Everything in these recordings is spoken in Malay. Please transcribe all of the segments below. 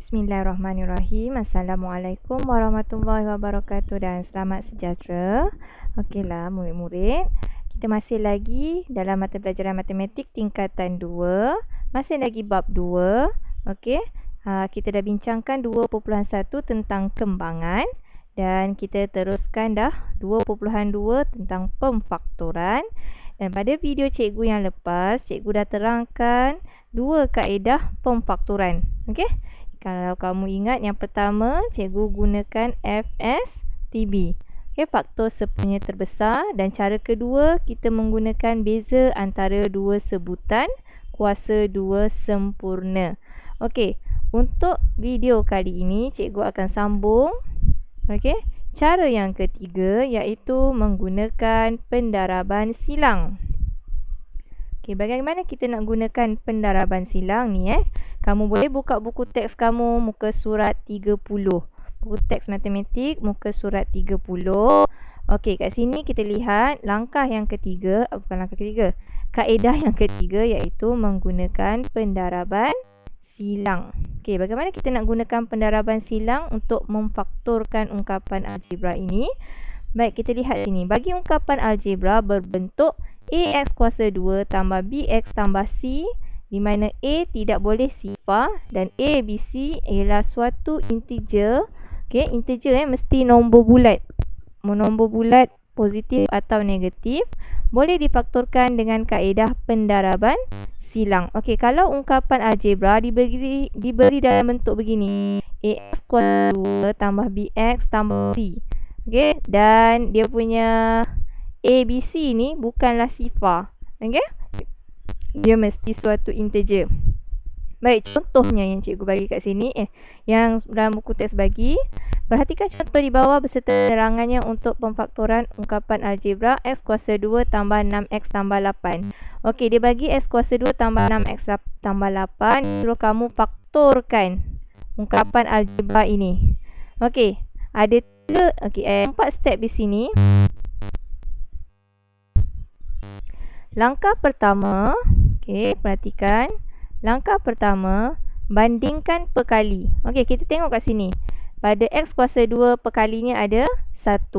Bismillahirrahmanirrahim. Assalamualaikum warahmatullahi wabarakatuh dan selamat sejahtera. Okeylah murid-murid, kita masih lagi dalam mata pelajaran matematik tingkatan 2. Masih lagi bab 2. Okey. Kita dah bincangkan 2.1 tentang kembangan dan kita teruskan dah 2.2 tentang pemfaktoran. Dan pada video cikgu yang lepas, cikgu dah terangkan dua kaedah pemfaktoran. Okey? Kalau kamu ingat, yang pertama cikgu gunakan FSTB. Okey, faktor sepunya terbesar, dan cara kedua kita menggunakan beza antara dua sebutan kuasa dua sempurna. Okey, untuk video kali ini cikgu akan sambung. Okey, cara yang ketiga iaitu menggunakan pendaraban silang. Okey, bagaimana kita nak gunakan pendaraban silang ni Kamu boleh buka buku teks kamu muka surat 30. Buku teks matematik muka surat 30. Okey, kat sini kita lihat langkah yang ketiga, bukan langkah ketiga. Kaedah yang ketiga iaitu menggunakan pendaraban silang. Okey, bagaimana kita nak gunakan pendaraban silang untuk memfaktorkan ungkapan algebra ini? Baik, kita lihat sini. Bagi ungkapan algebra berbentuk AX kuasa 2 tambah BX tambah C, di mana A tidak boleh sifar dan A, B, C ialah suatu integer. Okey, integer mesti nombor bulat. Nombor bulat positif atau negatif. Boleh difaktorkan dengan kaedah pendaraban silang. Okey, kalau ungkapan algebra diberi dalam bentuk begini. AX kuasa 2 tambah BX tambah C. Okey, dan dia punya A, B, C ni bukanlah sifar. Okey? Dia mesti suatu integer. Baik, contohnya yang cikgu bagi kat sini, yang dalam buku teks bagi. Perhatikan contoh di bawah beserta penerangannya untuk pemfaktoran ungkapan algebra X kuasa 2 tambah 6X tambah 8. Okey, dia bagi X kuasa 2 tambah 6X tambah 8. Suruh kamu faktorkan ungkapan algebra ini. Okey, ada 4 step di sini. Langkah pertama, okey, perhatikan. Langkah pertama, bandingkan perkali. Okey, kita tengok kat sini. Pada X kuasa 2 perkalinya ada 1.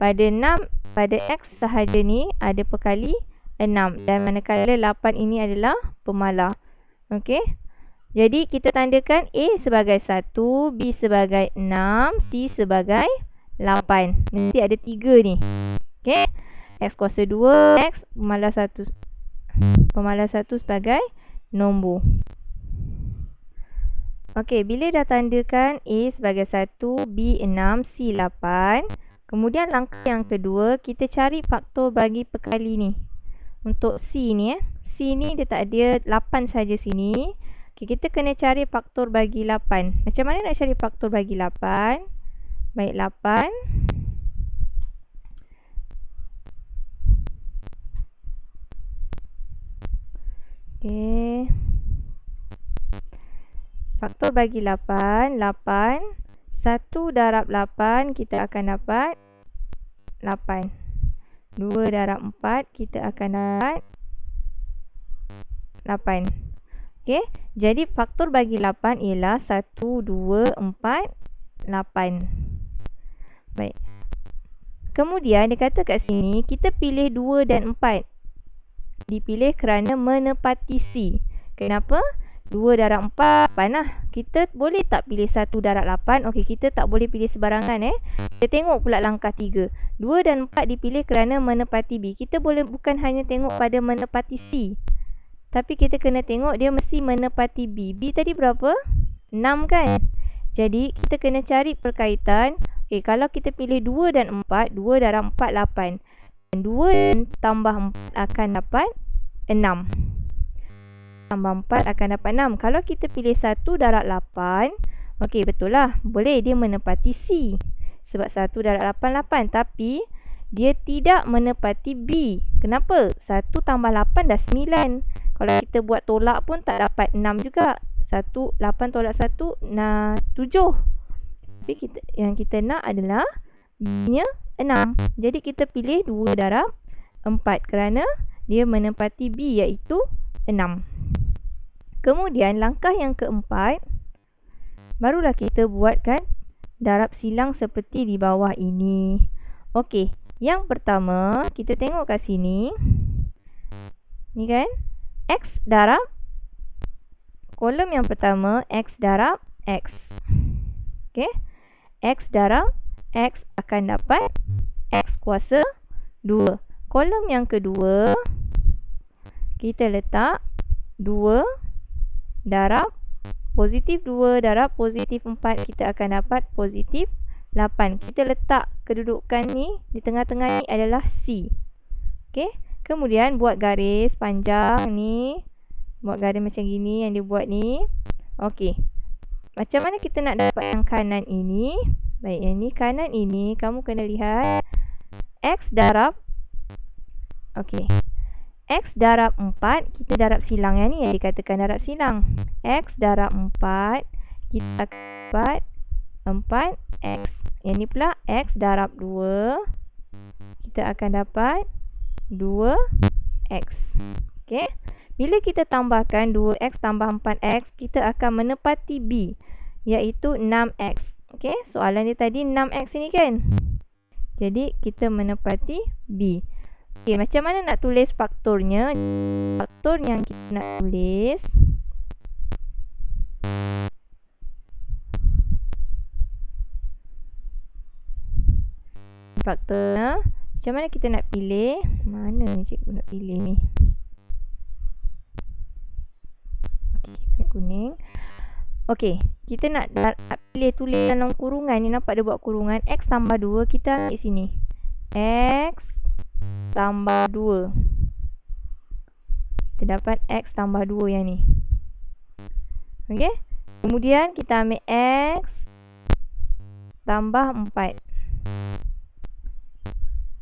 Pada X sahaja ni ada perkali 6. Dan manakala 8 ini adalah pemalar. Okey. Jadi kita tandakan A sebagai 1, B sebagai 6, C sebagai 8. Mesti ada 3 ni. Okey. X kuasa 2, X pemalar 1. Pemalar 1 sebagai nombor. Okey, bila dah tandakan A sebagai 1, B 6, C 8. Kemudian langkah yang kedua, kita cari faktor bagi perkali ni. Untuk C ni C ni dia tak ada 8 saja sini. Okey, kita kena cari faktor bagi 8. Macam mana nak cari faktor bagi 8? Baik, 8. Okey. Faktor bagi 8, 8. 1 darab 8 kita akan dapat 8. 2 darab 4 kita akan dapat 8. Okey, jadi faktor bagi 8 ialah 1, 2, 4, 8. Baik. Kemudian dia kata kat sini kita pilih 2 dan 4. Dipilih kerana menepati C. Kenapa? 2 darab 4 panah. Kita boleh tak pilih 1 darab 8? Okey, kita tak boleh pilih sebarangan Kita tengok pula langkah 3. 2 dan 4 dipilih kerana menepati B. Kita boleh bukan hanya tengok pada menepati C, tapi kita kena tengok dia mesti menepati B. B tadi berapa? 6 kan? Jadi kita kena cari perkaitan. Okey, kalau kita pilih 2 dan 4, 2 darab 4 8. 2 tambah 4 akan dapat 6. Tambah 4 akan dapat 6. Kalau kita pilih 1 darab 8, okey, betul lah. Boleh dia menepati C. Sebab 1 darab 8, 8. Tapi dia tidak menepati B. Kenapa? 1 tambah 8 dah 9. Kalau kita buat tolak pun tak dapat 6 juga. 8 tolak 1, 7. Tapi yang kita nak adalah B-nya 6. Jadi kita pilih 2 darab 4 kerana dia menepati B iaitu 6. Kemudian langkah yang keempat, Barulah kita buatkan darab silang seperti di bawah ini. Okey, yang pertama kita tengok kat sini. Ni kan? X darab kolom yang pertama X darab X. Okey. X darab X akan dapat X kuasa 2. Kolom yang kedua kita letak 2 darab positif 2 darab positif 4, kita akan dapat positif 8. Kita letak kedudukan ni di tengah-tengah ni adalah C. Okey. Kemudian buat garis panjang ni. Buat garis macam gini yang dia buat ni. Okey. Macam mana kita nak dapat yang kanan ini? Baik, yang ni kanan ini kamu kena lihat X darab. Okey. X darab 4, kita darab silang yang ni yang dikatakan darab silang. X darab 4, kita akan dapat 4X. Yang ni pula X darab 2, kita akan dapat 2X. Okey. Bila kita tambahkan 2X tambah 4X, kita akan menepati B, iaitu 6X. Okey, soalan dia tadi 6X ini kan? Jadi, kita menepati B. Okey, macam mana nak tulis faktornya? Faktor yang kita nak tulis, faktornya, macam mana kita nak pilih? Mana ni cikgu nak pilih ni? Okey, kita ambil kuning. Okey, kita nak pilih tulis dalam kurungan ni, nampak dia buat kurungan. X tambah 2, kita ambil sini. X tambah 2. Kita dapat X tambah 2 yang ni. Okey. Kemudian kita ambil X tambah 4.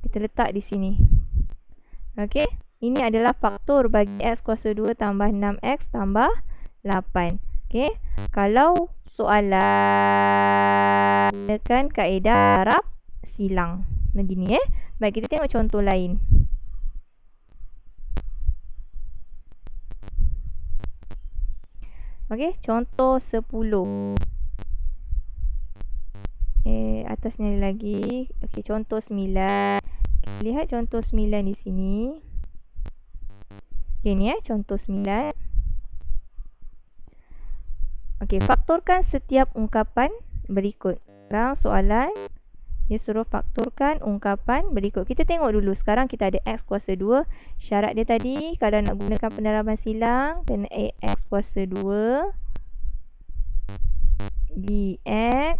Kita letak di sini. Okey. Ini adalah faktor bagi X kuasa 2 tambah 6X tambah 8. Okey. Kalau soalan gunakan kaedah darab silang. Begini Baik, kita tengok contoh lain. Okey, contoh 10. Atasnya lagi. Okey, contoh 9. Kita lihat contoh 9 di sini. Okey, ni contoh 9. Okey, faktorkan setiap ungkapan berikut. Sekarang soalan dia suruh faktorkan ungkapan berikut. Kita tengok dulu. Sekarang kita ada X kuasa 2. Syarat dia tadi, kalau nak gunakan pendaraban silang, kena X kuasa 2 dx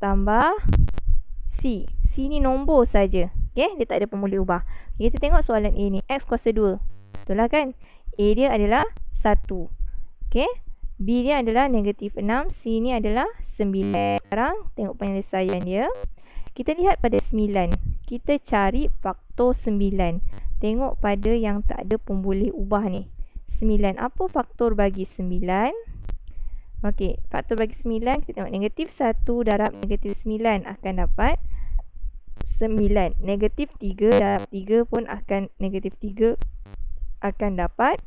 tambah C. C ni nombor saja. Okay, dia tak ada pun boleh ubah. Okay, kita tengok soalan A ni. X kuasa 2. Betul lah kan? A dia adalah 1. Okay. B dia adalah negatif 6. C ni adalah 9. Sekarang tengok penyelesaian dia. Kita lihat pada 9. Kita cari faktor 9. Tengok pada yang tak ada pun boleh ubah ni. 9. Apa faktor bagi 9? Okey, faktor bagi 9, kita tengok negatif 1 darab negatif 9 akan dapat 9. Negatif 3 darab 3 pun akan negatif 3 akan dapat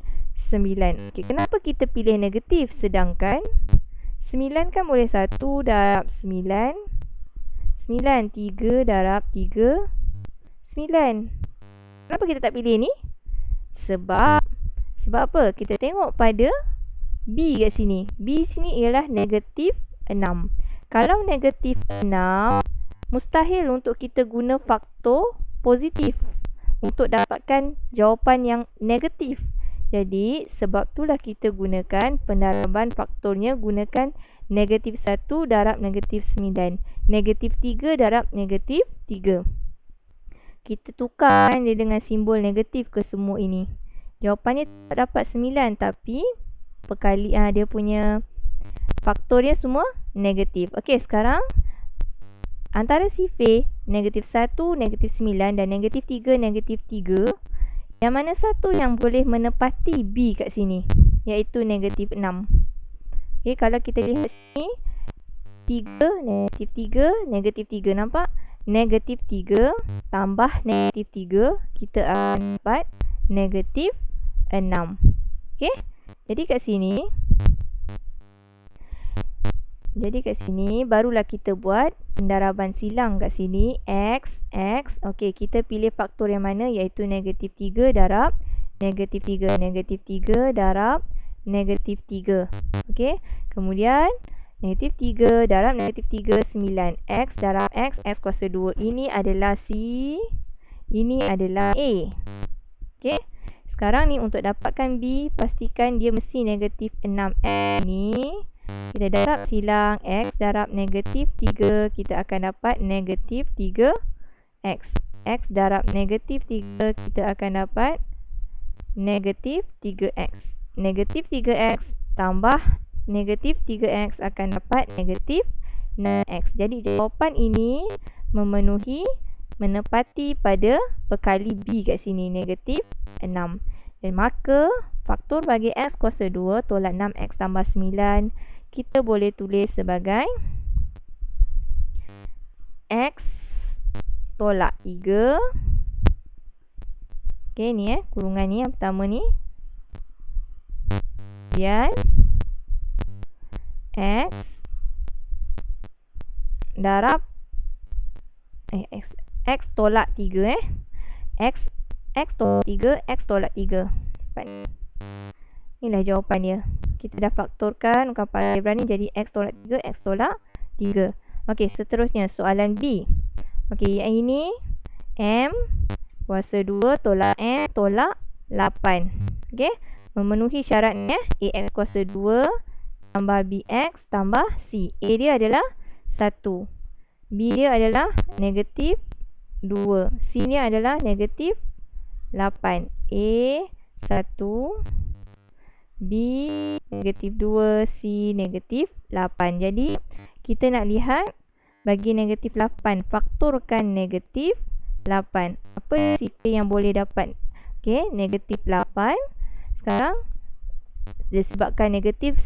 9. Okey, kenapa kita pilih negatif? Sedangkan 9 kan boleh 1 darab 9. 9, 3 darab 3. 9. Kenapa kita tak pilih ni? Sebab apa? Kita tengok pada B kat sini. B sini ialah negatif 6. Kalau negatif 6, mustahil untuk kita guna faktor positif untuk dapatkan jawapan yang negatif. Jadi, sebab itulah kita gunakan pendaraban faktornya, gunakan negatif 1 darab negatif 9. Negatif 3 darab negatif 3. Kita tukar dia dengan simbol negatif ke semua ini. Jawapannya tak dapat 9, tapi dia punya faktornya semua negatif. Okey, sekarang antara sifar negatif 1, negatif 9 dan negatif 3, negatif 3, yang mana satu yang boleh menepati B kat sini, iaitu negatif 6. Okey, kalau kita lihat sini 3, negatif 3, negatif 3, nampak? Negatif 3 tambah negatif 3, kita akan dapat negatif 6. Okey? Jadi kat sini Jadi kat sini barulah kita buat pendaraban silang kat sini. X. Okey, kita pilih faktor yang mana, iaitu negatif 3 darab negatif 3. Negatif 3 darab negatif 3. Okey, kemudian negatif 3 darab negatif 3, 9. X darab X kuasa 2. Ini adalah C. Ini adalah A. Okey, sekarang ni untuk dapatkan B, pastikan dia mesti negatif 6X ni. Kita darab silang X darab negatif 3, kita akan dapat negatif 3X. X darab negatif 3, kita akan dapat negatif 3X. Negatif 3X tambah negatif 3X akan dapat negatif 6X. Jadi jawapan ini menepati pada perkali B kat sini, negatif 6. Dan maka faktor bagi X kuasa 2 tolak 6X tambah 9, kita boleh tulis sebagai X tolak 3. Okey, ni kurungan ni yang pertama ni. Kemudian X darab X tolak 3 X tolak 3, X tolak 3. Inilah jawapan dia. Kita dah faktorkan ungkapan algebra ni jadi X tolak 3, X tolak 3. Okey, seterusnya soalan B. Okey, yang ini M kuasa 2 tolak M tolak 8. Okey, memenuhi syaratnya AX kuasa 2 tambah BX tambah C. A dia adalah 1. B dia adalah negatif 2. C nya adalah negatif 8. A 1, B negatif 2, C negatif 8. Jadi kita nak lihat bagi negatif 8, faktorkan negatif 8. Apa sifat yang boleh dapat? Okey, negatif 8. Sekarang disebabkan negatif,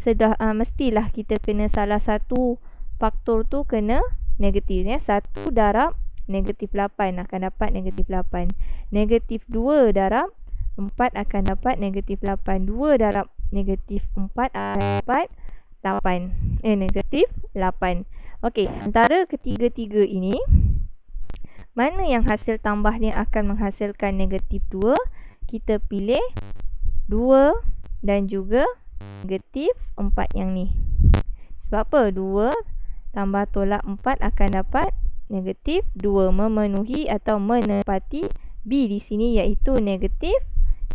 mestilah kita kena salah satu faktor tu kena negatif ya. 1 darab negatif 8 akan dapat negatif 8. Negatif 2 darab 4 akan dapat negatif 8. 2 darab negatif 4 akan dapat 8. Negatif 8. Okey, antara ketiga-tiga ini, mana yang hasil tambahnya akan menghasilkan negatif 2? Kita pilih 2 dan juga negatif 4 yang ni. Sebab apa? 2 tambah tolak 4 akan dapat negatif 2. Memenuhi atau menepati B di sini, iaitu negatif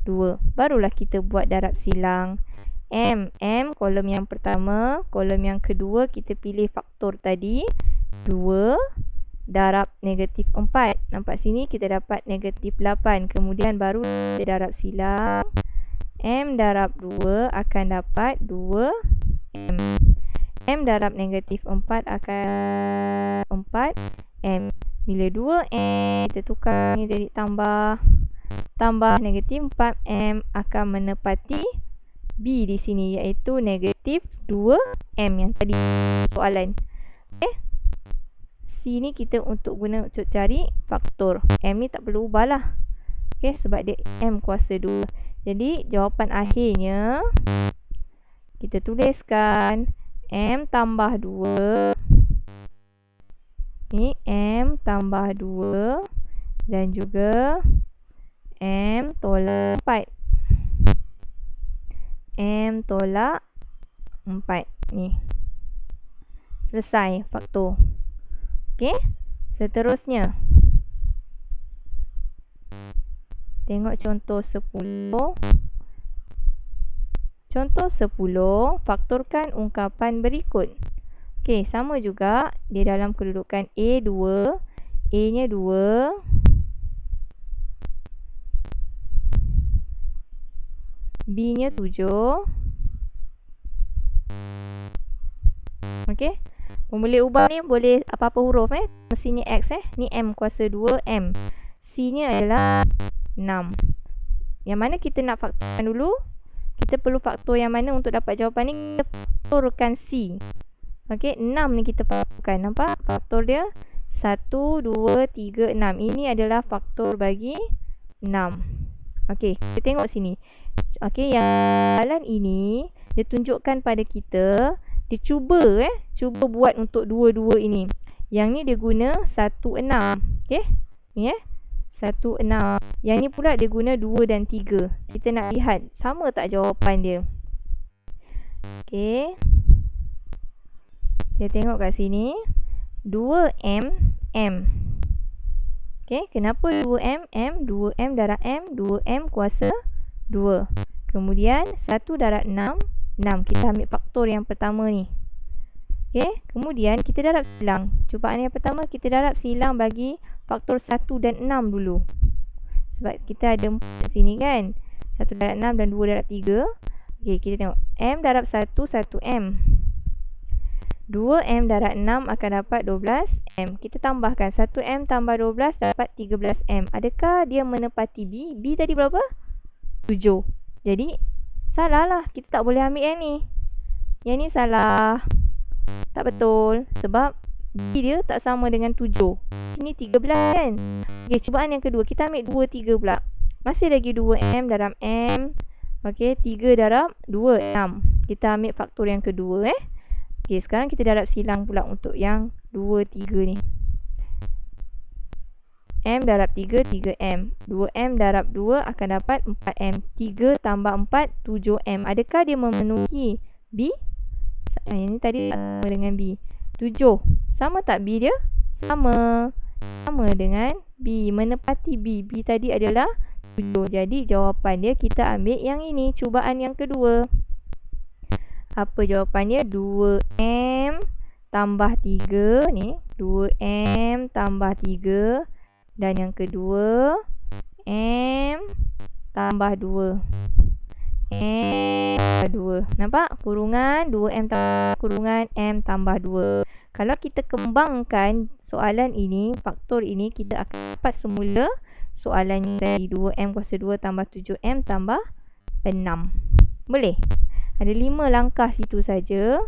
2. Barulah kita buat darab silang. M kolom yang pertama, kolom yang kedua kita pilih faktor tadi 2 darab negatif 4. Nampak sini kita dapat negatif 8. Kemudian baru kita darab silang. M darab 2 akan dapat 2M. M darab negatif 4 akan 4M. Bila 2M kita tukar ni jadi tambah negatif 4M akan menepati B di sini, iaitu negatif 2M yang tadi soalan. Okey. C ni kita untuk cari faktor. M ni tak perlu ubahlah. Okey, sebab dia M kuasa 2. Jadi jawapan akhirnya kita tuliskan M tambah 2. Ni M tambah 2 dan juga M tolak 4. M tolak 4 ni. Selesai faktor. Okey, seterusnya tengok contoh 10. Contoh 10, faktorkan ungkapan berikut. Okey, sama juga dia dalam kedudukan A2. A nya 2, B nya 7. Okey, boleh ubah ni, boleh apa-apa huruf mestinya X ni M kuasa 2 M. C nya adalah 6. Yang mana kita nak faktorkan dulu? Kita perlu faktor yang mana untuk dapat jawapan ni? Kita faktorkan C. Okey, 6 ni kita faktorkan. Nampak faktor dia? 1, 2, 3, 6. Ini adalah faktor bagi 6. Okey, kita tengok sini. Okey, yang soalan ini dia tunjukkan pada kita Dia cuba buat untuk dua-dua ini. Yang ni dia guna 16. Okey? Ni 16. Yang ni pula dia guna 2 dan 3. Kita nak lihat sama tak jawapan dia. Okey. Kita tengok kat sini. 2M M. Okey, kenapa 2M M? 2M darab M, 2M kuasa 2. Kemudian 1 darab 6, 6. Kita ambil faktor yang pertama ni. Okey, kemudian kita darab silang. Cubaan yang pertama kita darab silang bagi faktor 1 dan 6 dulu. Sebab kita ada 4 sini kan. 1 darab 6 dan 2 darab 3. Okey, kita tengok. M darab 1, 1M. 2M darab 6 akan dapat 12M. Kita tambahkan 1M tambah 12 dapat 13M. Adakah dia menepati B? B tadi berapa? 7. Jadi, salah lah. Kita tak boleh ambil yang ni. Yang ni salah. Tak betul. Sebab B dia tak sama dengan 7. Ini 13 kan? Okey, cubaan yang kedua. Kita ambil 2, 3 pula. Masih lagi 2M darab M. Okey, 3 darab 2, 6. Kita ambil faktor yang kedua Okey, sekarang kita darab silang pula untuk yang 2, 3 ni. M darab 3, 3M. 2M darab 2 akan dapat 4M. 3 tambah 4, 7M. Adakah dia memenuhi B? Yang ni tadi sama dengan B. 7. Sama tak B dia? Sama. Sama dengan B. Menepati B. B tadi adalah 7. Jadi jawapan dia kita ambil yang ini. Cubaan yang kedua. Apa jawapannya? 2M tambah 3 ni. 2M tambah 3. Dan yang kedua M tambah 2. M tambah 2. Nampak? Kurungan 2M tambah kurungan M tambah 2. Kalau kita kembangkan soalan ini, faktor ini, kita akan dapat semula soalan ini tadi. 2M kuasa 2 tambah 7M tambah 6. Boleh? Ada 5 langkah situ saja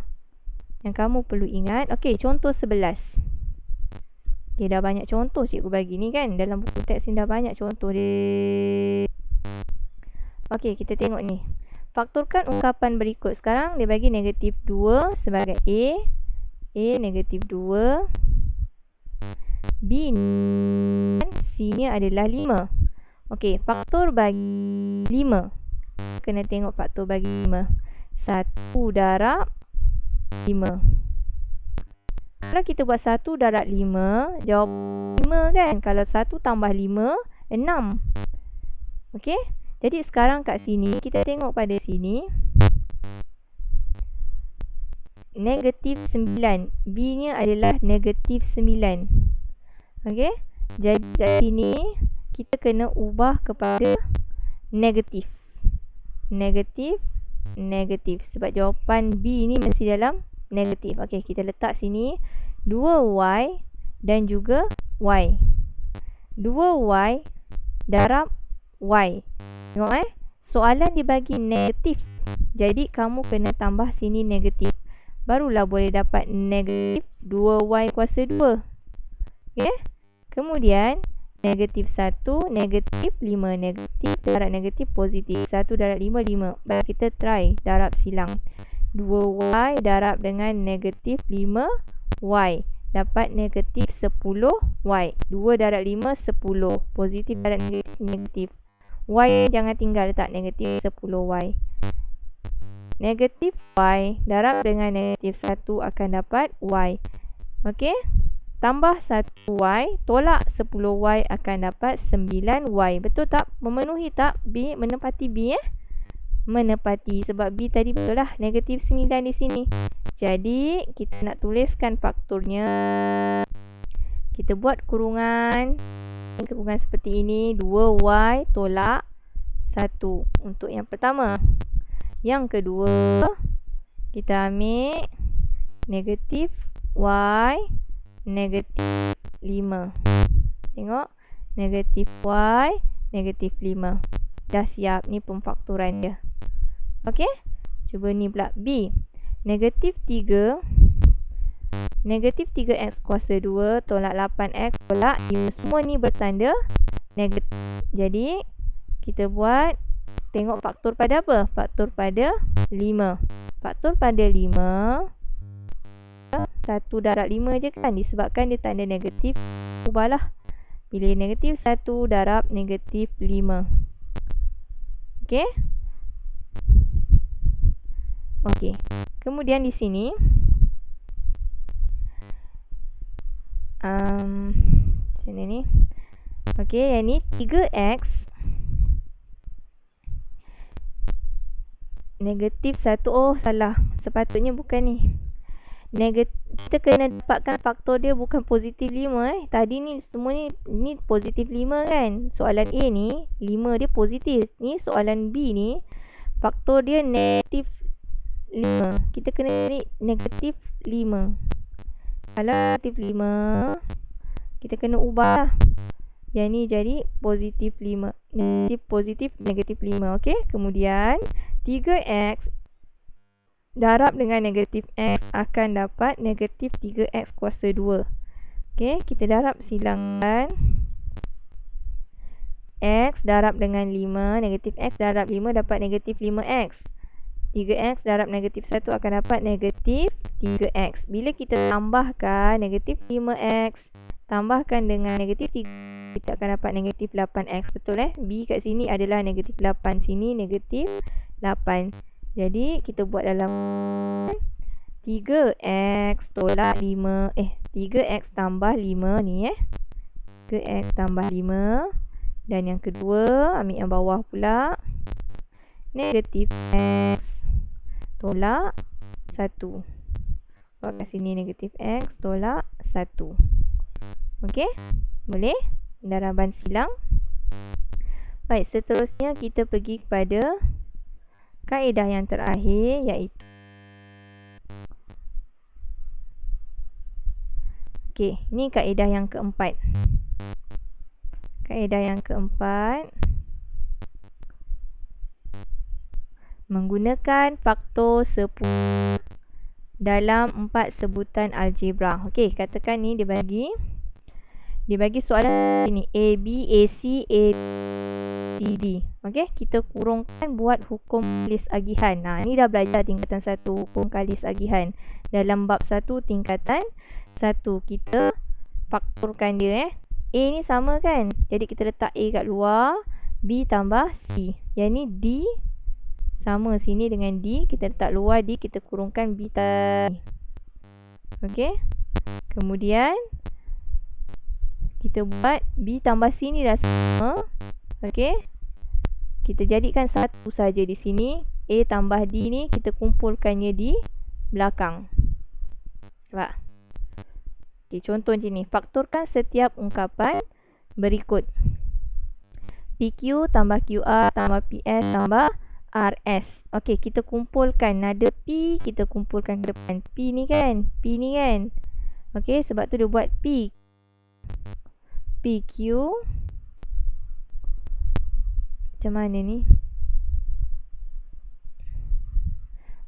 yang kamu perlu ingat. Okey, contoh 11. Okey, dah banyak contoh cikgu bagi ni kan. Dalam buku teks ni dah banyak contoh dia. Okey, kita tengok ni. Faktorkan ungkapan berikut. Sekarang dia bagi negatif 2 sebagai A. A negatif 2. B dan C nya adalah 5. Okey, faktor bagi 5. Kena tengok faktor bagi 5. 1 darab 5. Kalau kita buat 1 darab 5, jawab 5 kan? Kalau 1 tambah 5, 6. Okey? Jadi sekarang kat sini, kita tengok pada sini. Negatif 9. B nya adalah negatif 9. Okey? Jadi kat sini, kita kena ubah kepada negatif. Negatif. Negatif. Sebab jawapan B ni mesti dalam negatif. Okey, kita letak sini 2Y dan juga Y. 2Y darab Y. Tengok soalan dibagi negatif. Jadi kamu kena tambah sini negatif. Barulah boleh dapat negatif 2Y kuasa 2. Okey. Kemudian negatif 1, negatif 5. Negatif darab negatif positif. 1 darab 5, 5. Baik, kita try darab silang. 2Y darab dengan negatif 5Y. Dapat negatif 10Y. 2 darab 5, 10. Positif darab negatif, negatif. Y jangan tinggal, letak negatif 10Y. Negatif Y darab dengan negatif 1 akan dapat Y. Okey. Tambah 1Y, tolak 10Y akan dapat 9Y. Betul tak? Memenuhi tak? B, menepati B Menepati. Sebab B tadi betul lah. Negatif 9 di sini. Jadi, kita nak tuliskan faktornya. Kita buat kurungan. Kurungan seperti ini. 2Y tolak 1. Untuk yang pertama. Yang kedua, kita ambil negatif Y negatif 5. Tengok. Negatif Y, negatif 5. Dah siap. Ni pemfaktoran dia. Okey. Cuba ni pula. B. Negatif 3. Negatif 3X kuasa 2 tolak 8X tolak 5. Semua ni bertanda negatif. Jadi, kita buat. Tengok faktor pada apa? Faktor pada 5. Faktor pada 5. 1 darab 5 je kan. Disebabkan dia tanda negatif, ubahlah. Pilih negatif 1 darab negatif 5. Okey. Okey. Kemudian di sini macam ni. Okey, yang ni 3x negatif 1. Oh, salah. Sepatutnya bukan ni. Kita kena dapatkan faktor dia bukan positif 5 Tadi ni semua ni positif 5 kan. Soalan A ni 5 dia positif. Ni soalan B ni faktor dia negatif 5. Kita kena cari negatif 5. Kalau negatif 5 kita kena ubah lah. Yang ni jadi positif 5. Negatif 5. Okey. Kemudian 3x darab dengan negatif x akan dapat negatif 3x kuasa 2. Okey, kita darab silangkan. X darab dengan 5, negatif x darab 5 dapat negatif 5x. 3x darab negatif 1 akan dapat negatif 3x. Bila kita tambahkan negatif 5x, tambahkan dengan negatif 3, kita akan dapat negatif 8x. Betul B kat sini adalah negatif 8, sini negatif 8. Jadi kita buat dalam 3x tolak 5 3x tambah 5 ni 3x tambah 5. Dan yang kedua ambil yang bawah pula, negatif x tolak 1. Buat kat sini negatif x tolak 1. Okey, boleh? Daraban silang. Baik, seterusnya kita pergi kepada kaedah yang terakhir, iaitu okey, ni kaedah yang keempat. Kaedah yang keempat menggunakan faktor 10 dalam 4 sebutan algebra. Okey, katakan ni dia bagi soalan ini A, B, A, C, A, C, D. Okey, kita kurungkan buat hukum kalis agihan. Ni dah belajar tingkatan 1 hukum kalis agihan. Dalam bab 1 tingkatan 1 kita faktorkan dia A ni sama kan? Jadi kita letak A kat luar, B tambah C. Yang ni D sama sini dengan D, kita letak luar D, kita kurungkan B tambah C. Okey. Kemudian kita buat B tambah C ni dah sama. Okey. Kita jadikan satu saja di sini. A tambah D ni kita kumpulkannya di belakang. Nampak? Okay, contoh macam ni. Faktorkan setiap ungkapan berikut. PQ tambah QR tambah PS tambah RS. Okey, kita kumpulkan. Nada P, kita kumpulkan ke depan. P ni kan? Okey, sebab tu dia buat P. PQ. Macam mana ni?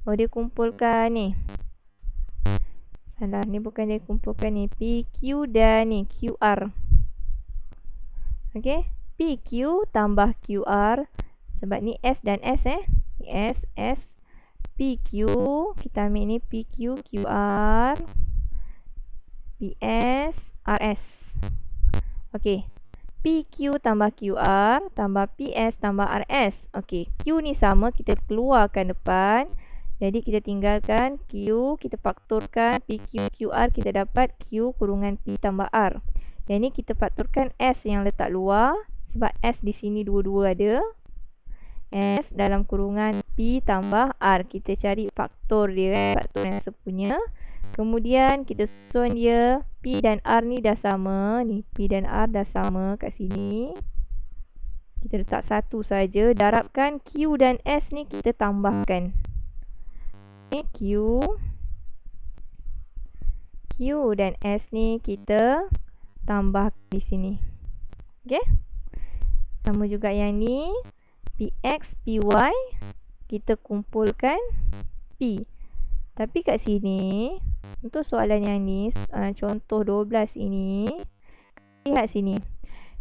Oh, dia kumpulkan ni. Salah, ni bukan dia kumpulkan ni. PQ dan ni QR. Okey, PQ tambah QR. Sebab ni S dan S S. PQ, kita ambil ni PQ, QR, PS, RS. Okey, PQ tambah QR tambah PS tambah RS. Okey, Q ni sama, kita keluarkan depan. Jadi kita tinggalkan Q, kita faktorkan PQ QR, kita dapat Q kurungan P tambah R. Yang ni kita faktorkan S yang letak luar, sebab S di sini dua-dua ada. S dalam kurungan P tambah R. Kita cari faktor dia, faktor yang sepunya. Kemudian kita susun dia, P dan R ni dah sama. Ni P dan R dah sama kat sini. Kita letak satu saja. Darabkan Q dan S ni kita tambahkan. Q dan S ni kita tambah di sini. Okey. Sama juga yang ni, PX, PY kita kumpulkan P. Tapi kat sini untuk soalan yang ni, contoh 12 ini, lihat sini.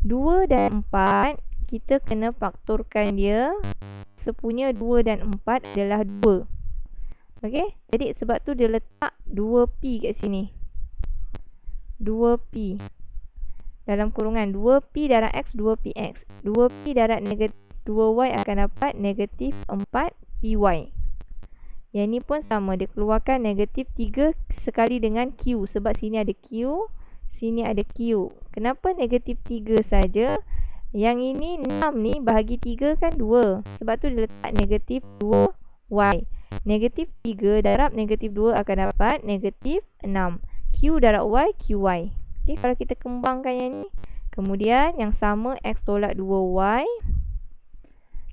2 dan 4 kita kena faktorkan dia. Sepunya 2 dan 4 adalah 2. Okey, jadi sebab tu dia letak 2P kat sini. 2P. Dalam kurungan 2P darab X, 2PX. 2P darab negatif 2Y akan dapat negatif 4PY. Yang ni pun sama, dia keluarkan negatif 3 sekali dengan Q. Sebab sini ada Q, sini ada Q. Kenapa negatif 3 saja? Yang ini 6 ni bahagi 3 kan 2. Sebab tu dia letak negatif 2Y. Negatif 3 darab negatif 2 akan dapat negatif 6. Q darab Y, QY. Okay, kalau kita kembangkan yang ni. Kemudian yang sama X tolak 2Y.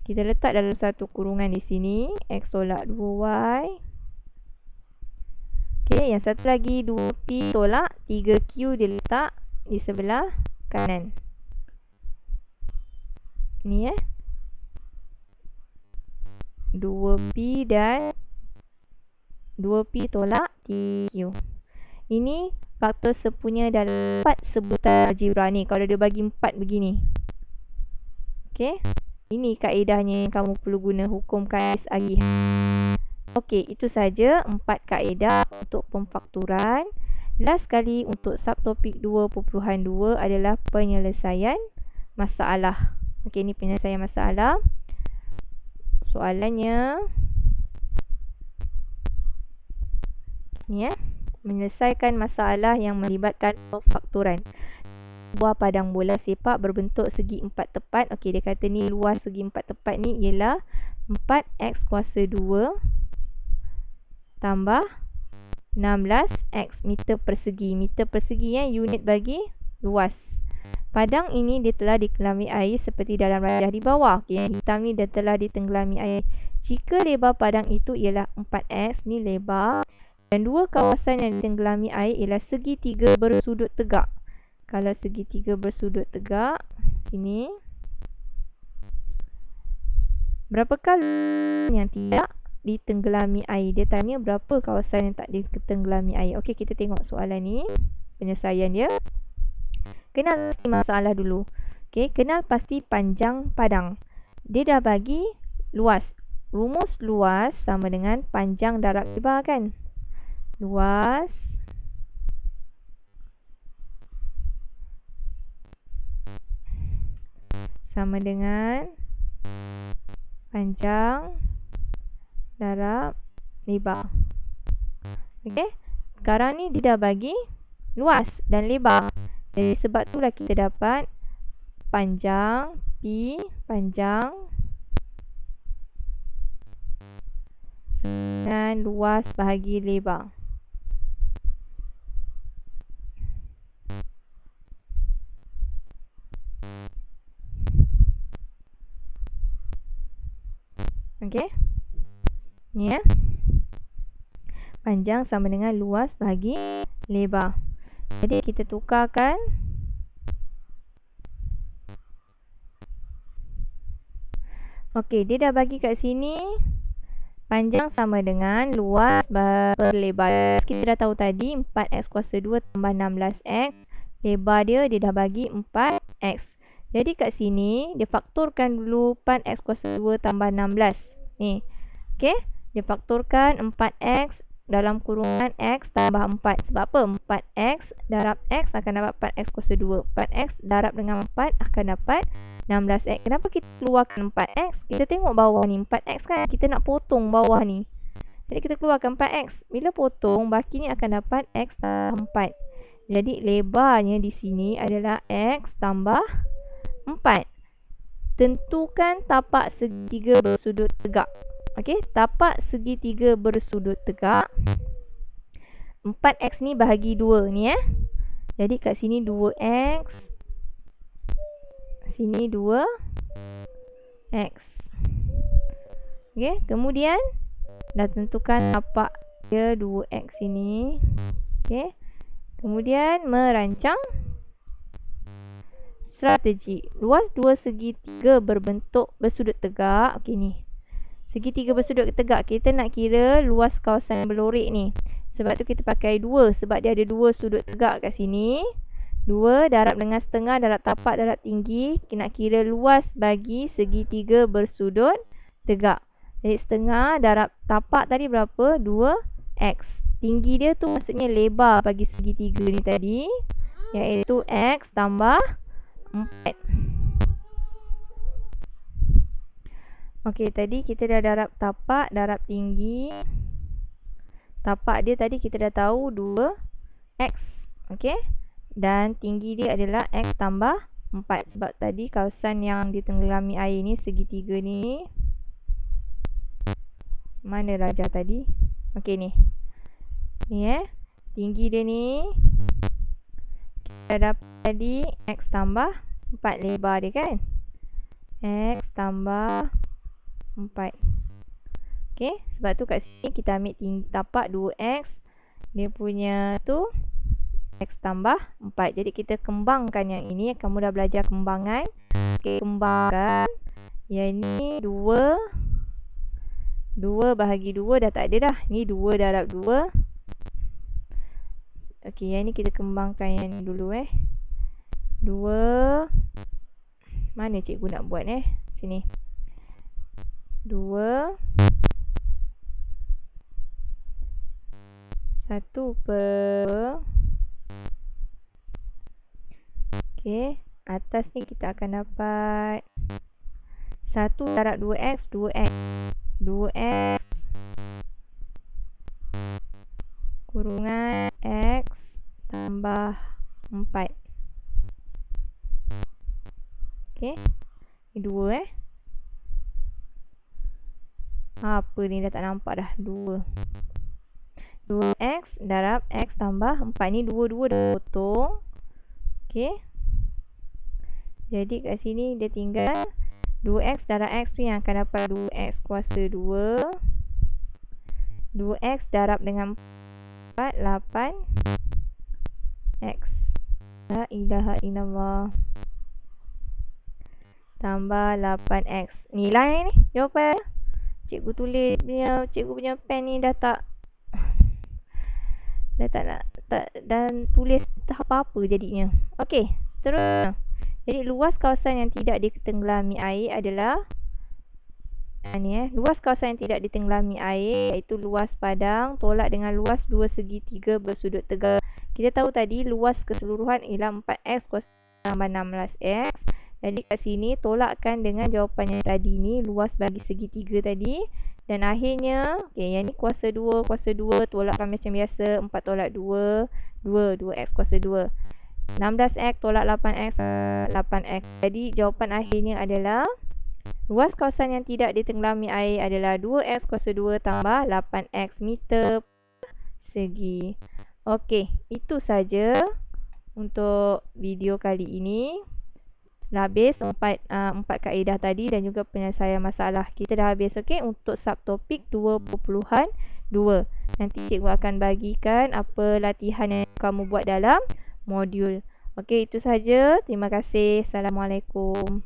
Kita letak dalam satu kurungan di sini. X tolak 2Y. Okay, yang satu lagi 2P tolak 3Q dia letak di sebelah kanan. Ni 2P dan 2P tolak 3Q. Ini faktor sepunya dalam 4 sebutan algebra ni. Kalau dia bagi 4 begini. Okay. Ini kaedahnya yang kamu perlu guna hukum Kais Agih. Okey, itu saja 4 kaedah untuk pemfakturan. Last sekali untuk subtopik 2.2 adalah penyelesaian masalah. Okey, ini penyelesaian masalah. Soalannya ni menyelesaikan masalah yang melibatkan pemfakturan. Buah padang bola sepak berbentuk segi 4 tepat. Okey, dia kata ni luas segi 4 tepat ni ialah 4x kuasa 2 tambah 16x meter persegi. Meter persegi unit bagi luas. Padang ini dia telah ditenggelami air seperti dalam rajah di bawah. Okey, yang hitam ni dia telah ditenggelami air. Jika lebar padang itu ialah 4x, ni lebar, dan dua kawasan yang ditenggelami air ialah segitiga bersudut tegak. Kalau segitiga bersudut tegak, sini. Berapa kali yang tidak ditenggelami air? Dia tanya berapa kawasan yang tak ditenggelami air. Okey, kita tengok soalan ni. Penyelesaian dia. Kenal pasti masalah dulu. Okey, kenal pasti panjang padang. Dia dah bagi luas. Rumus luas sama dengan panjang darab lebar kan? Luas sama dengan panjang darab lebar. Okey. Sekarang ni dia dah bagi luas dan lebar. Jadi sebab itulah kita dapat panjang P, panjang dan luas bahagi lebar. Okey. Ni panjang sama dengan luas bahagi lebar. Jadi kita tukarkan. Okey, dia dah bagi kat sini panjang sama dengan luas per lebar. Kita dah tahu tadi 4x kuasa 2 tambah 16x. Lebar dia dah bagi 4x. Jadi kat sini dia faktorkan dulu 4x kuasa 2 tambah 16. Ni. Okey, dia faktorkan 4x dalam kurungan x tambah 4. Sebab apa? 4x darab x akan dapat 4x kuasa 2. 4x darab dengan 4 akan dapat 16x. Kenapa kita keluarkan 4x? Kita tengok bawah ni 4x kan. Kita nak potong bawah ni. Jadi kita keluarkan 4x. Bila potong, baki ni akan dapat x tambah 4. Jadi lebarnya di sini adalah x tambah 4. Tentukan tapak segitiga bersudut tegak. Okey, tapak segitiga bersudut tegak. 4x ni bahagi 2 ni Jadi kat sini 2x. Sini 2x. Okey, kemudian dah tentukan tapak dia 2x ini. Okey. Kemudian merancang strategi. Luas dua segitiga berbentuk bersudut tegak. Okey ni. Segitiga bersudut tegak. Kita nak kira luas kawasan berlorek ni. Sebab tu kita pakai 2. Sebab dia ada 2 sudut tegak kat sini. 2 darab dengan setengah darab tapak darab tinggi. Kita nak kira luas bagi segitiga bersudut tegak. Jadi setengah darab tapak tadi berapa? 2x. Tinggi dia tu maksudnya lebar bagi segitiga ni tadi, iaitu x tambah 4. Okey, tadi kita dah darab tapak, darab tinggi. Tapak dia tadi kita dah tahu 2x. Okey. Dan tinggi dia adalah x tambah 4. Sebab tadi kawasan yang ditenggelami air ni, segitiga ni. Mana rajah tadi? Okey ni. Ni tinggi dia ni. Kita dapat tadi x tambah 4 lebar dia kan. X tambah 4. Okey, sebab tu kat sini kita ambil tinggi tapak 2x. Dia punya tu x tambah 4. Jadi kita kembangkan yang ini. Kamu dah belajar kembangan. Okey, kembangkan. Yang ni 2 bahagi 2 dah tak ada dah. Ni 2 darab 2. Okey, yang ni kita kembangkan yang ni dulu 2. Mana cikgu nak buat Sini. 2 1/. Okey, atas ni kita akan dapat 1 darab 2x, 2x. 2x kurungan x tambah 4. Okey. Ni 2 Apa ni dah tak nampak dah. 2x darab x tambah 4. Ni 2 dah potong. Okey. Jadi kat sini dia tinggal 2x darab x tu yang akan dapat 2x kuasa 2. 2x darab dengan 4, 8x. La ilaha illallah. Tambah 8x. Ni lah ni jawapan. Cikgu tulis punya, cikgu punya pen ni dah tak dan tulis apa-apa jadinya. Okey, terus. Jadi luas kawasan yang tidak ditenggelami air adalah ni luas kawasan yang tidak ditenggelami air iaitu luas padang tolak dengan luas dua segitiga bersudut tegal. Kita tahu tadi luas keseluruhan ialah 4x kuasa tambah 16x. Jadi kat sini tolakkan dengan jawapan yang tadi ni, luas bagi segitiga tadi. Dan akhirnya, okay, yang ni kuasa 2 tolakkan macam biasa. 4 tolak 2, 2x kuasa 2. 16x tolak 8x, 8x. Jadi jawapan akhirnya adalah luas kawasan yang tidak ditenggelami air adalah 2x kuasa 2 tambah 8x meter persegi. Okey, itu saja untuk video kali ini. Dah habis 4 kaedah tadi dan juga penyelesaian masalah. Kita dah habis. Okey, untuk subtopik 2.2. Nanti cikgu akan bagikan apa latihan yang kamu buat dalam modul. Okey, itu saja. Terima kasih. Assalamualaikum.